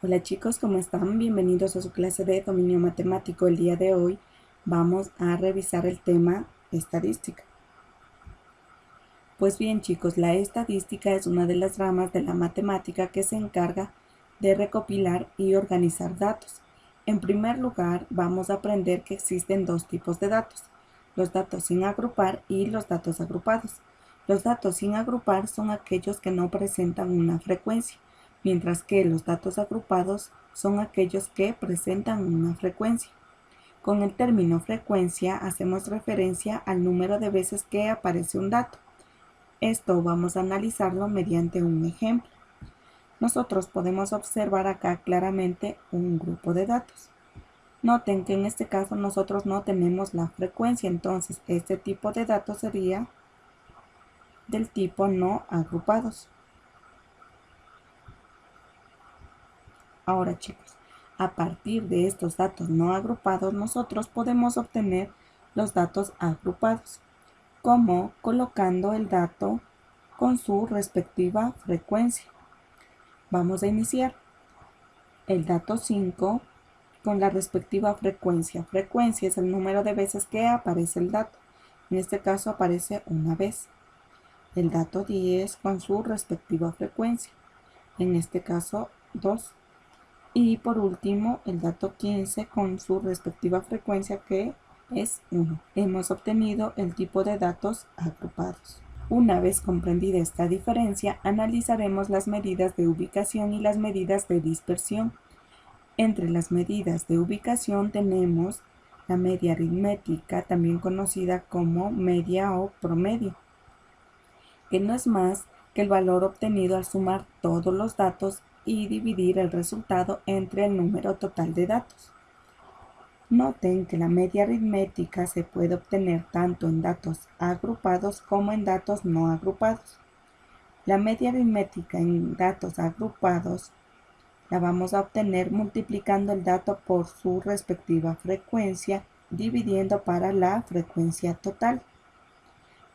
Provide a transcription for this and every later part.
Hola chicos, ¿cómo están? Bienvenidos a su clase de dominio matemático. El día de hoy vamos a revisar el tema estadística. Pues bien chicos, la estadística es una de las ramas de la matemática que se encarga de recopilar y organizar datos. En primer lugar, vamos a aprender que existen dos tipos de datos, los datos sin agrupar y los datos agrupados. Los datos sin agrupar son aquellos que no presentan una frecuencia, mientras que los datos agrupados son aquellos que presentan una frecuencia. Con el término frecuencia hacemos referencia al número de veces que aparece un dato. Esto vamos a analizarlo mediante un ejemplo. Nosotros podemos observar acá claramente un grupo de datos. Noten que en este caso nosotros no tenemos la frecuencia, entonces este tipo de datos sería del tipo no agrupados. Ahora chicos, a partir de estos datos no agrupados nosotros podemos obtener los datos agrupados, como colocando el dato con su respectiva frecuencia. Vamos a iniciar el dato 5 con la respectiva frecuencia. Frecuencia es el número de veces que aparece el dato. En este caso aparece una vez. El dato 10 con su respectiva frecuencia. En este caso 2. Y por último el dato 15 con su respectiva frecuencia que es 1. Hemos obtenido el tipo de datos agrupados. Una vez comprendida esta diferencia, analizaremos las medidas de ubicación y las medidas de dispersión. Entre las medidas de ubicación tenemos la media aritmética, también conocida como media o promedio, que no es más que el valor obtenido al sumar todos los datos y dividir el resultado entre el número total de datos. Noten que la media aritmética se puede obtener tanto en datos agrupados como en datos no agrupados. La media aritmética en datos agrupados la vamos a obtener multiplicando el dato por su respectiva frecuencia, dividiendo para la frecuencia total.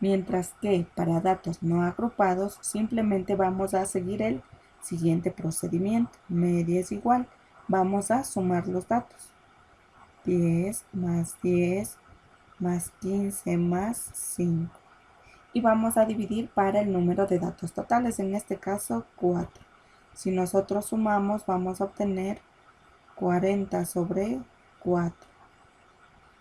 Mientras que para datos no agrupados simplemente vamos a seguir el siguiente procedimiento. Media es igual. Vamos a sumar los datos. 10 más 10 más 15 más 5. Y vamos a dividir para el número de datos totales, en este caso 4. Si nosotros sumamos vamos a obtener 40 sobre 4.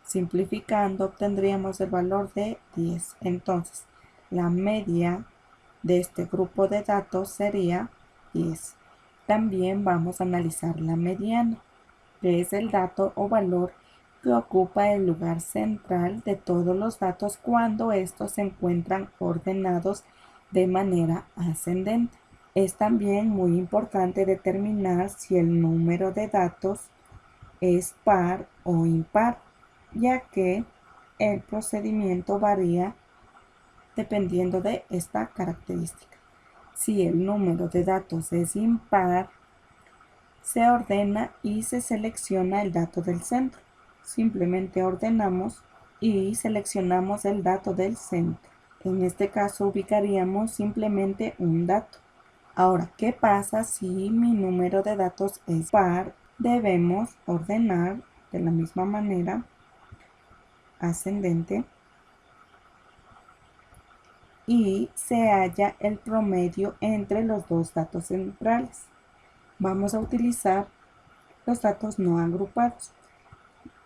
Simplificando obtendríamos el valor de 10. Entonces, la media de este grupo de datos sería 10. También vamos a analizar la mediana, que es el dato o valor que ocupa el lugar central de todos los datos cuando estos se encuentran ordenados de manera ascendente. Es también muy importante determinar si el número de datos es par o impar, ya que el procedimiento varía dependiendo de esta característica. Si el número de datos es impar, se ordena y se selecciona el dato del centro. Simplemente ordenamos y seleccionamos el dato del centro. En este caso ubicaríamos simplemente un dato. Ahora, ¿qué pasa si mi número de datos es par? Debemos ordenar de la misma manera ascendente y se halla el promedio entre los dos datos centrales. Vamos a utilizar los datos no agrupados.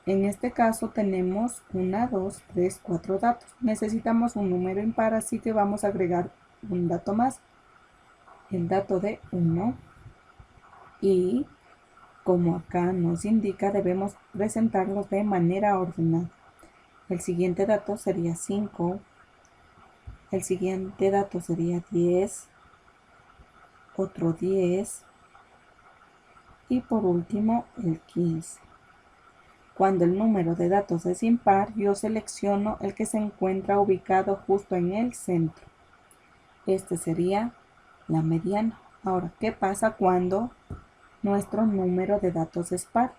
En este caso tenemos 1, 2, 3, 4 datos. Necesitamos un número impar, así que vamos a agregar un dato más, el dato de 1, y como acá nos indica debemos presentarlos de manera ordenada. El siguiente dato sería 5, el siguiente dato sería 10, otro 10 y por último el 15. Cuando el número de datos es impar, yo selecciono el que se encuentra ubicado justo en el centro. Este sería la mediana. Ahora, ¿qué pasa cuando nuestro número de datos es par?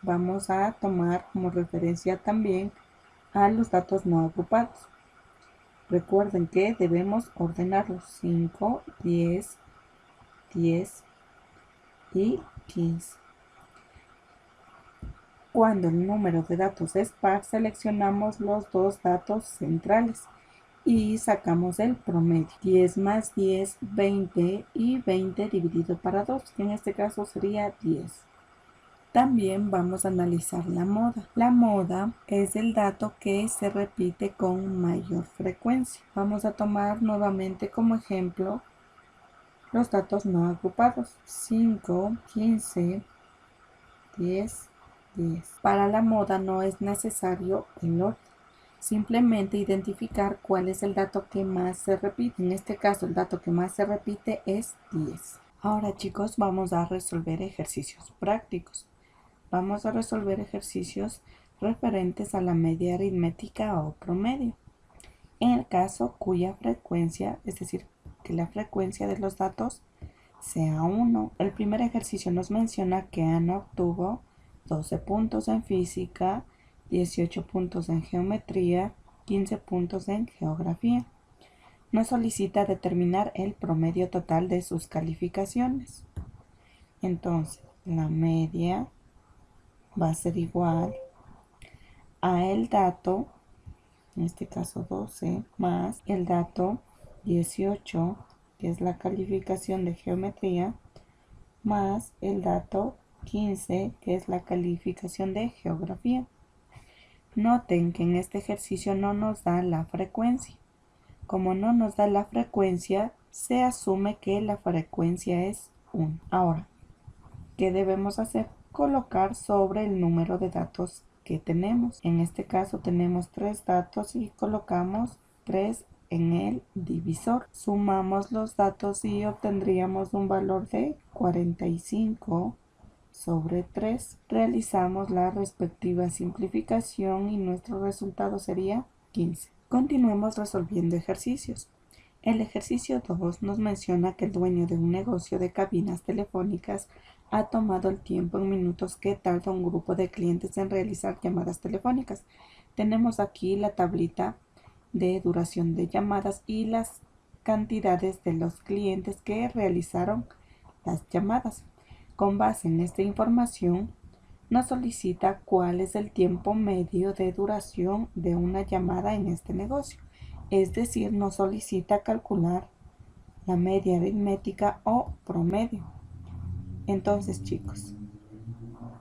Vamos a tomar como referencia también a los datos no agrupados. Recuerden que debemos ordenarlos 5, 10, 10 y 15. Cuando el número de datos es par, seleccionamos los dos datos centrales y sacamos el promedio. 10 más 10, 20 y 20 dividido para 2, que en este caso sería 10. También vamos a analizar la moda. La moda es el dato que se repite con mayor frecuencia. Vamos a tomar nuevamente como ejemplo los datos no agrupados. 5, 15, 10, 10. Para la moda no es necesario el orden. Simplemente identificar cuál es el dato que más se repite. En este caso, el dato que más se repite es 10. Ahora, chicos, vamos a resolver ejercicios prácticos. Vamos a resolver ejercicios referentes a la media aritmética o promedio. En el caso cuya frecuencia, es decir, que la frecuencia de los datos sea 1. El primer ejercicio nos menciona que Ana obtuvo 12 puntos en física, 18 puntos en geometría, 15 puntos en geografía. Nos solicita determinar el promedio total de sus calificaciones. Entonces, la media va a ser igual a el dato, en este caso 12, más el dato 18, que es la calificación de geometría, más el dato 15, que es la calificación de geografía. Noten que en este ejercicio no nos da la frecuencia. Como no nos da la frecuencia, se asume que la frecuencia es 1. Ahora, ¿qué debemos hacer? Colocar sobre el número de datos que tenemos. En este caso tenemos 3 datos y colocamos 3 en el divisor. Sumamos los datos y obtendríamos un valor de 45 sobre 3. Realizamos la respectiva simplificación y nuestro resultado sería 15. Continuemos resolviendo ejercicios. El ejercicio 2 nos menciona que el dueño de un negocio de cabinas telefónicas ha tomado el tiempo en minutos que tarda un grupo de clientes en realizar llamadas telefónicas. Tenemos aquí la tablita de duración de llamadas y las cantidades de los clientes que realizaron las llamadas. Con base en esta información, nos solicita cuál es el tiempo medio de duración de una llamada en este negocio. Es decir, nos solicita calcular la media aritmética o promedio. Entonces, chicos,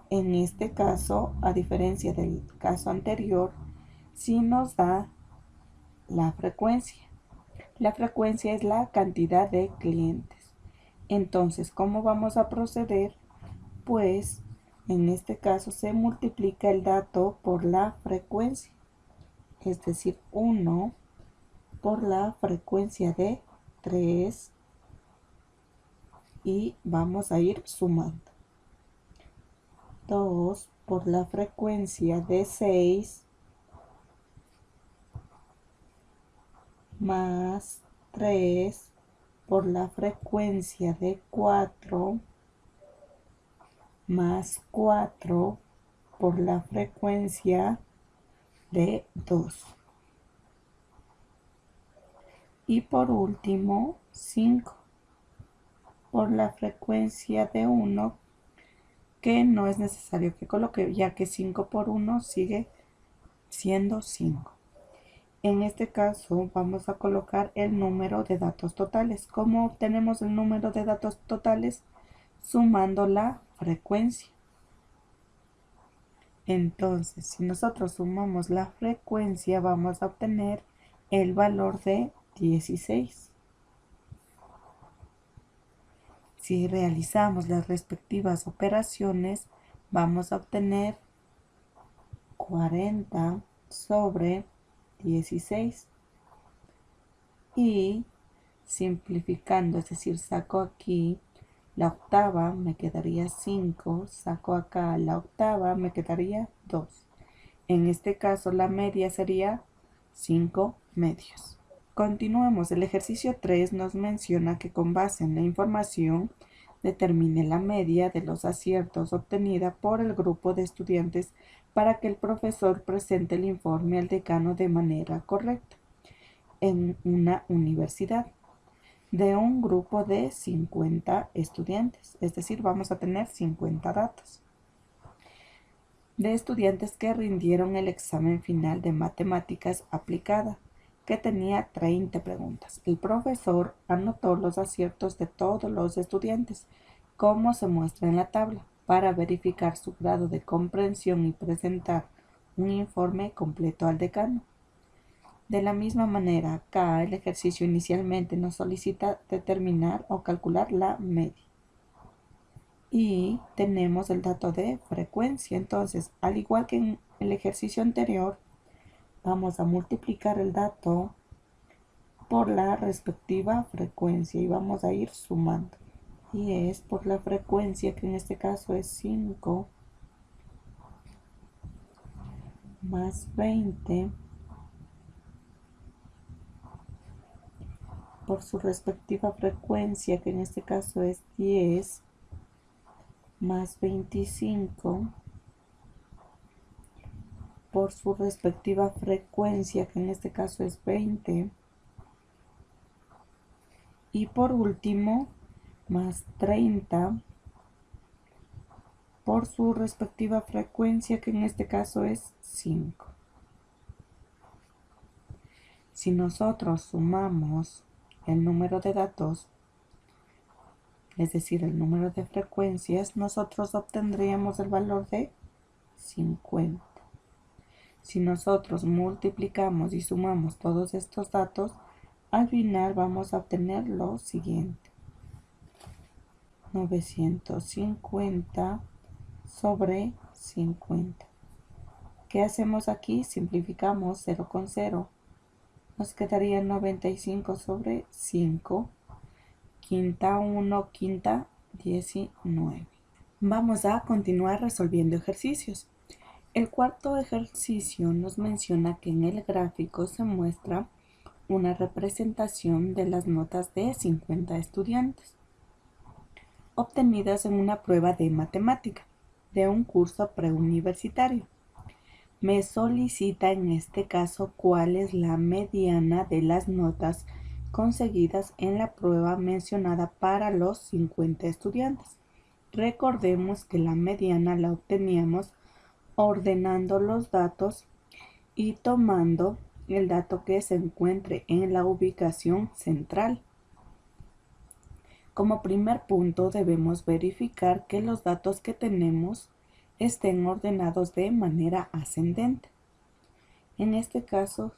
en este caso, a diferencia del caso anterior, sí nos da la frecuencia. La frecuencia es la cantidad de clientes. Entonces, ¿cómo vamos a proceder? Pues, en este caso se multiplica el dato por la frecuencia. Es decir, 1 por la frecuencia de 3 y vamos a ir sumando. 2 por la frecuencia de 6 más 3 por la frecuencia de 4 más 4 por la frecuencia de 2. Y por último, 5 por la frecuencia de 1, que no es necesario que coloque, ya que 5 por 1 sigue siendo 5. En este caso vamos a colocar el número de datos totales. ¿Cómo obtenemos el número de datos totales? Sumando la frecuencia. Entonces, si nosotros sumamos la frecuencia, vamos a obtener el valor de 16. Si realizamos las respectivas operaciones, vamos a obtener 40 sobre 16. Y simplificando, es decir, saco aquí la octava, me quedaría 5, saco acá la octava, me quedaría 2. En este caso la media sería 5 medios. Continuemos. El ejercicio 3 nos menciona que con base en la información determine la media de los aciertos obtenida por el grupo de estudiantes para que el profesor presente el informe al decano de manera correcta en una universidad. de un grupo de 50 estudiantes, es decir, vamos a tener 50 datos de estudiantes que rindieron el examen final de matemáticas aplicada, que tenía 30 preguntas. El profesor anotó los aciertos de todos los estudiantes, como se muestra en la tabla, para verificar su grado de comprensión y presentar un informe completo al decano. De la misma manera, acá el ejercicio inicialmente nos solicita determinar o calcular la media. Y tenemos el dato de frecuencia. Entonces, al igual que en el ejercicio anterior, vamos a multiplicar el dato por la respectiva frecuencia y vamos a ir sumando. Y es por la frecuencia, que en este caso es 5 más 20 por su respectiva frecuencia, que en este caso es 10 más 25 por su respectiva frecuencia, que en este caso es 20, y por último más 30 por su respectiva frecuencia, que en este caso es 5. Si nosotros sumamos el número de datos, es decir, el número de frecuencias, nosotros obtendríamos el valor de 50. Si nosotros multiplicamos y sumamos todos estos datos, al final vamos a obtener lo siguiente: 950 sobre 50. ¿Qué hacemos aquí? Simplificamos 0 con 0. Nos quedaría 95 sobre 5. Quinta 1, quinta 19. Vamos a continuar resolviendo ejercicios. El cuarto ejercicio nos menciona que en el gráfico se muestra una representación de las notas de 50 estudiantes obtenidas en una prueba de matemática de un curso preuniversitario. Me solicita en este caso cuál es la mediana de las notas conseguidas en la prueba mencionada para los 50 estudiantes. Recordemos que la mediana la obteníamos ordenando los datos y tomando el dato que se encuentre en la ubicación central. Como primer punto debemos verificar que los datos que tenemos estén ordenados de manera ascendente. En este caso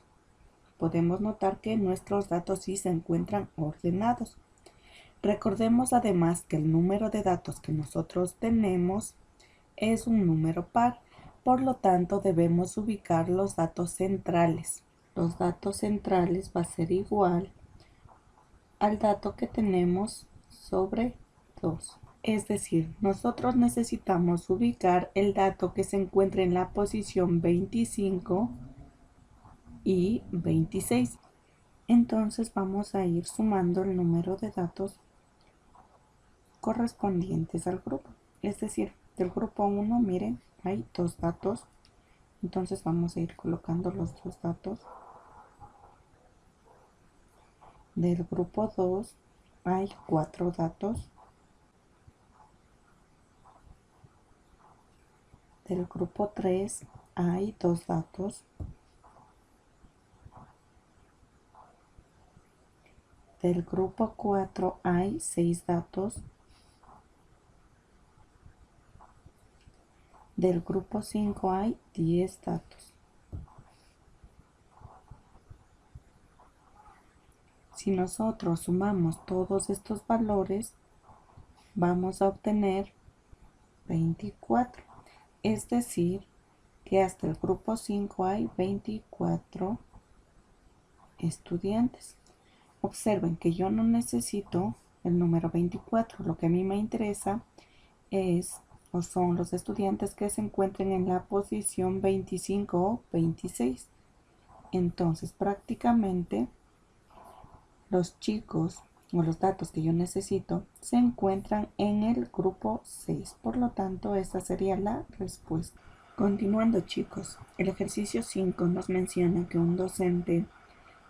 podemos notar que nuestros datos sí se encuentran ordenados. Recordemos además que el número de datos que nosotros tenemos es un número par, por lo tanto debemos ubicar los datos centrales. Los datos centrales va a ser igual al dato que tenemos sobre 2. Es decir, nosotros necesitamos ubicar el dato que se encuentra en la posición 25 y 26. Entonces vamos a ir sumando el número de datos correspondientes al grupo. Es decir, del grupo 1, miren, hay 2 datos. Entonces vamos a ir colocando los 2 datos. Del grupo 2 hay 4 datos. Del grupo 3 hay 2 datos. Del grupo 4 hay 6 datos. Del grupo 5 hay 10 datos. Si nosotros sumamos todos estos valores, vamos a obtener 24. Es decir, que hasta el grupo 5 hay 24 estudiantes. Observen que yo no necesito el número 24. Lo que a mí me interesa es o son los estudiantes que se encuentren en la posición 25 o 26. Entonces, prácticamente los chicos o los datos que yo necesito se encuentran en el grupo 6. Por lo tanto, esta sería la respuesta. Continuando, chicos, el ejercicio 5 nos menciona que un docente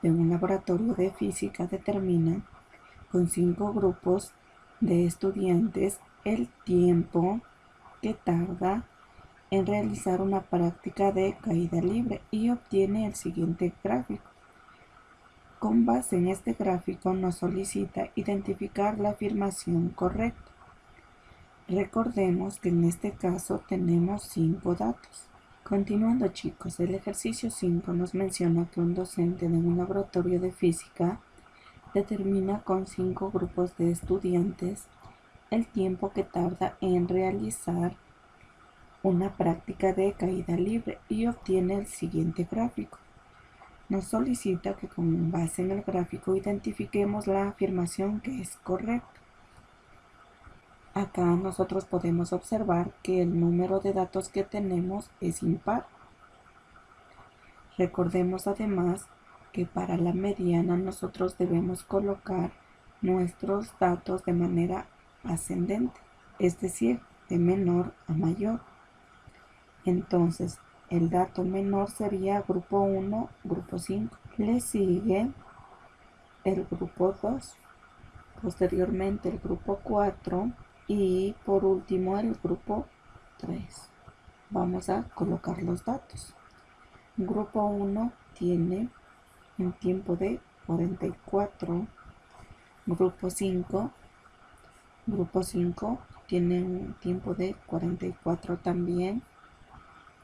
de un laboratorio de física determina con 5 grupos de estudiantes el tiempo que tarda en realizar una práctica de caída libre y obtiene el siguiente gráfico. Con base en este gráfico nos solicita identificar la afirmación correcta. Recordemos que en este caso tenemos 5 datos. Continuando, chicos, el ejercicio 5 nos menciona que un docente de un laboratorio de física determina con 5 grupos de estudiantes el tiempo que tarda en realizar una práctica de caída libre y obtiene el siguiente gráfico. Nos solicita que con base en el gráfico identifiquemos la afirmación que es correcta. Acá nosotros podemos observar que el número de datos que tenemos es impar. Recordemos además que para la mediana nosotros debemos colocar nuestros datos de manera ascendente, es decir, de menor a mayor. Entonces, el dato menor sería grupo 1, grupo 5. Le sigue el grupo 2, posteriormente el grupo 4 y por último el grupo 3. Vamos a colocar los datos. Grupo 1 tiene un tiempo de 44. Grupo 5 tiene un tiempo de 44 también.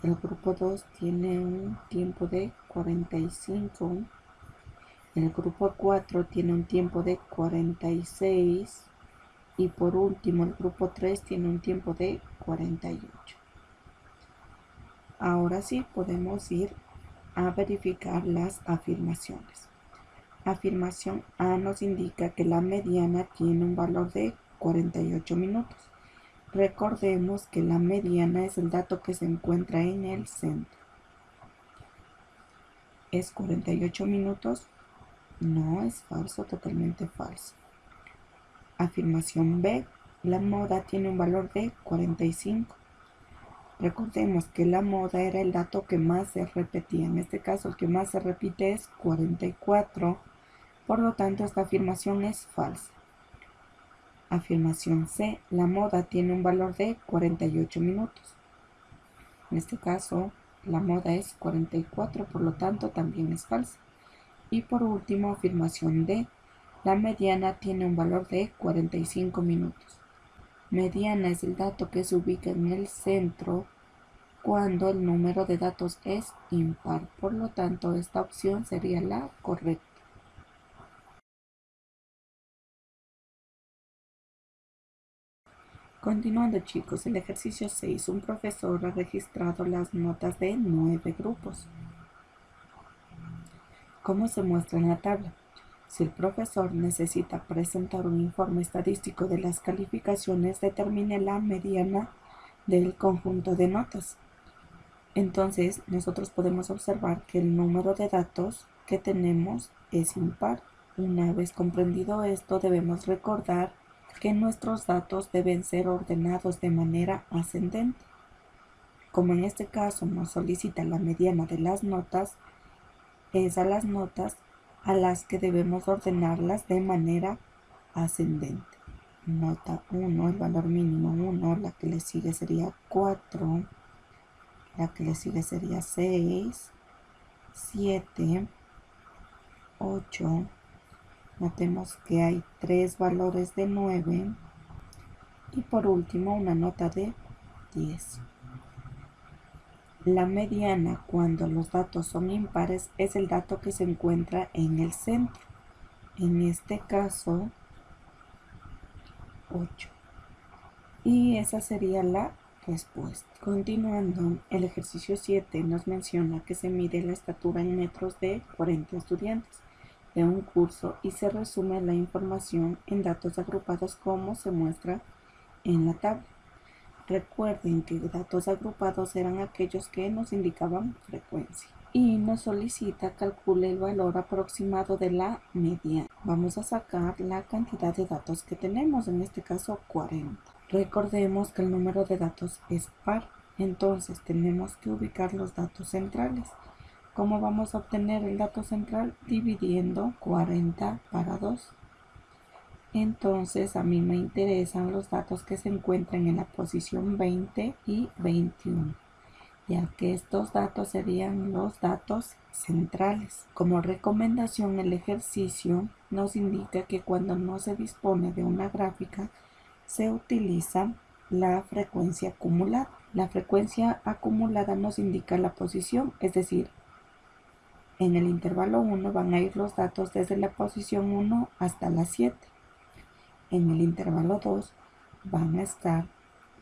El grupo 2 tiene un tiempo de 45. El grupo 4 tiene un tiempo de 46. Y por último, el grupo 3 tiene un tiempo de 48. Ahora sí podemos ir a verificar las afirmaciones. Afirmación A nos indica que la mediana tiene un valor de 48 minutos. Recordemos que la mediana es el dato que se encuentra en el centro. ¿Es 48 minutos? No, es falso, totalmente falso. Afirmación B, la moda tiene un valor de 45. Recordemos que la moda era el dato que más se repetía. En este caso, el que más se repite es 44. Por lo tanto, esta afirmación es falsa. Afirmación C, la moda tiene un valor de 48 minutos. En este caso, la moda es 44, por lo tanto, también es falsa. Y por último, afirmación D, la mediana tiene un valor de 45 minutos. Mediana es el dato que se ubica en el centro cuando el número de datos es impar. Por lo tanto, esta opción sería la correcta. Continuando, chicos, el ejercicio 6, un profesor ha registrado las notas de 9 grupos. ¿Cómo se muestra en la tabla? Si el profesor necesita presentar un informe estadístico de las calificaciones, determine la mediana del conjunto de notas. Entonces, nosotros podemos observar que el número de datos que tenemos es impar. Una vez comprendido esto, debemos recordar que nuestros datos deben ser ordenados de manera ascendente. Como en este caso nos solicita la mediana de las notas, es a las notas a las que debemos ordenarlas de manera ascendente. Nota 1, el valor mínimo 1, la que le sigue sería 4, la que le sigue sería 6, 7, 8. Notemos que hay 3 valores de 9 y por último una nota de 10. La mediana, cuando los datos son impares, es el dato que se encuentra en el centro. En este caso, 8. Y esa sería la respuesta. Continuando, el ejercicio 7 nos menciona que se mide la estatura en metros de 40 estudiantes de un curso y se resume la información en datos agrupados como se muestra en la tabla. Recuerden que datos agrupados eran aquellos que nos indicaban frecuencia. Y nos solicita calcule el valor aproximado de la mediana. Vamos a sacar la cantidad de datos que tenemos, en este caso 40. Recordemos que el número de datos es par, entonces tenemos que ubicar los datos centrales. ¿Cómo vamos a obtener el dato central? Dividiendo 40 para 2. Entonces a mí me interesan los datos que se encuentran en la posición 20 y 21, ya que estos datos serían los datos centrales. Como recomendación, el ejercicio nos indica que cuando no se dispone de una gráfica, se utiliza la frecuencia acumulada. La frecuencia acumulada nos indica la posición, es decir, en el intervalo 1 van a ir los datos desde la posición 1 hasta la 7. En el intervalo 2 van a estar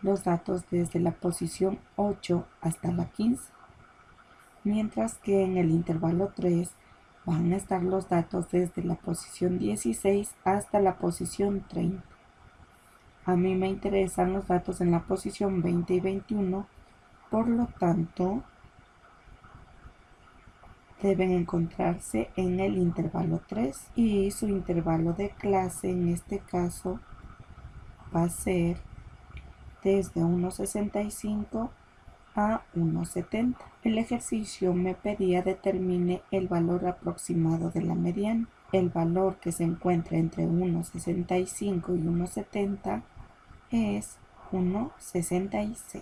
los datos desde la posición 8 hasta la 15, mientras que en el intervalo 3 van a estar los datos desde la posición 16 hasta la posición 30. A mí me interesan los datos en la posición 20 y 21, por lo tanto, deben encontrarse en el intervalo 3 y su intervalo de clase en este caso va a ser desde 1,65 a 1,70. El ejercicio me pedía determine el valor aproximado de la mediana. El valor que se encuentra entre 1,65 y 1,70 es 1,66.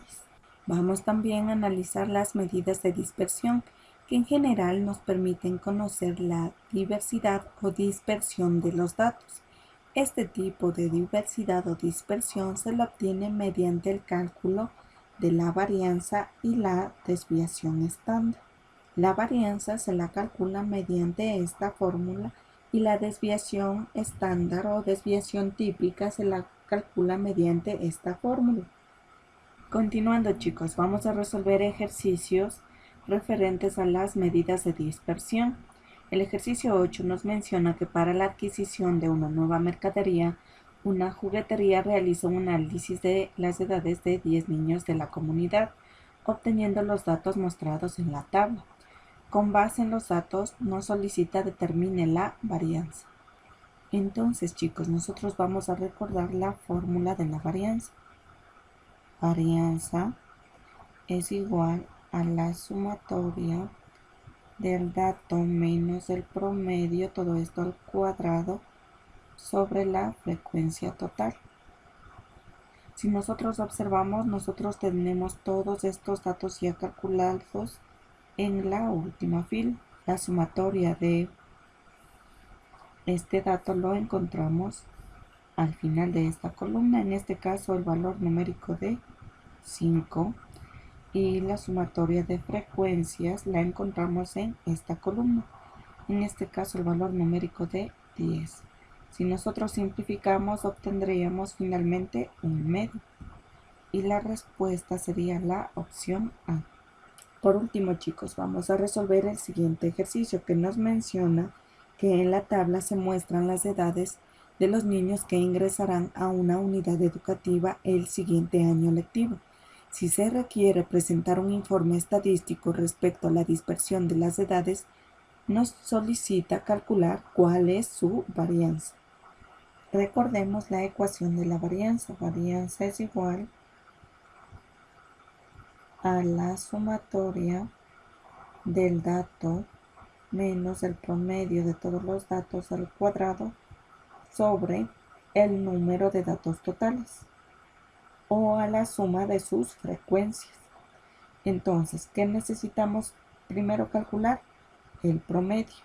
Vamos también a analizar las medidas de dispersión, que en general nos permiten conocer la diversidad o dispersión de los datos. Este tipo de diversidad o dispersión se lo obtiene mediante el cálculo de la varianza y la desviación estándar. La varianza se la calcula mediante esta fórmula y la desviación estándar o desviación típica se la calcula mediante esta fórmula. Continuando, chicos, vamos a resolver ejercicios referentes a las medidas de dispersión. El ejercicio 8 nos menciona que para la adquisición de una nueva mercadería, una juguetería realiza un análisis de las edades de 10 niños de la comunidad, obteniendo los datos mostrados en la tabla. Con base en los datos, nos solicita determine la varianza. Entonces, chicos, nosotros vamos a recordar la fórmula de la varianza. Varianza es igual a la sumatoria del dato menos el promedio, todo esto al cuadrado, sobre la frecuencia total. Si nosotros observamos, nosotros tenemos todos estos datos ya calculados en la última fila. La sumatoria de este dato lo encontramos al final de esta columna, en este caso el valor numérico de 5, y la sumatoria de frecuencias la encontramos en esta columna, en este caso el valor numérico de 10. Si nosotros simplificamos, obtendríamos finalmente un medio y la respuesta sería la opción A. Por último, chicos, vamos a resolver el siguiente ejercicio que nos menciona que en la tabla se muestran las edades de los niños que ingresarán a una unidad educativa el siguiente año lectivo. Si se requiere presentar un informe estadístico respecto a la dispersión de las edades, nos solicita calcular cuál es su varianza. Recordemos la ecuación de la varianza. Varianza es igual a la sumatoria del dato menos el promedio de todos los datos al cuadrado sobre el número de datos totales, o a la suma de sus frecuencias. Entonces, ¿qué necesitamos primero calcular? El promedio.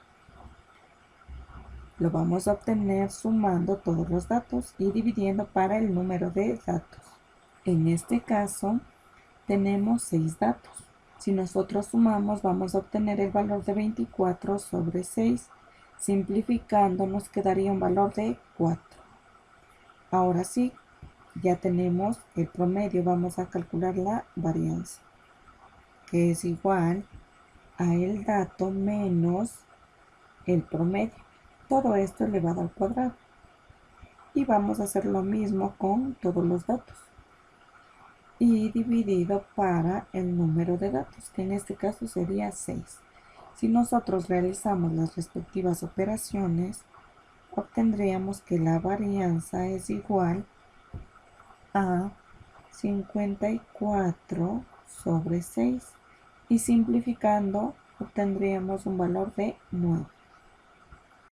Lo vamos a obtener sumando todos los datos y dividiendo para el número de datos. En este caso, tenemos 6 datos. Si nosotros sumamos, vamos a obtener el valor de 24 sobre 6. Simplificando, nos quedaría un valor de 4. Ahora sí, ya tenemos el promedio. Vamos a calcular la varianza, que es igual a el dato menos el promedio. Todo esto elevado al cuadrado. Y vamos a hacer lo mismo con todos los datos. Y dividido para el número de datos, que en este caso sería 6. Si nosotros realizamos las respectivas operaciones, obtendríamos que la varianza es igual a 54 sobre 6. Y simplificando, obtendríamos un valor de 9.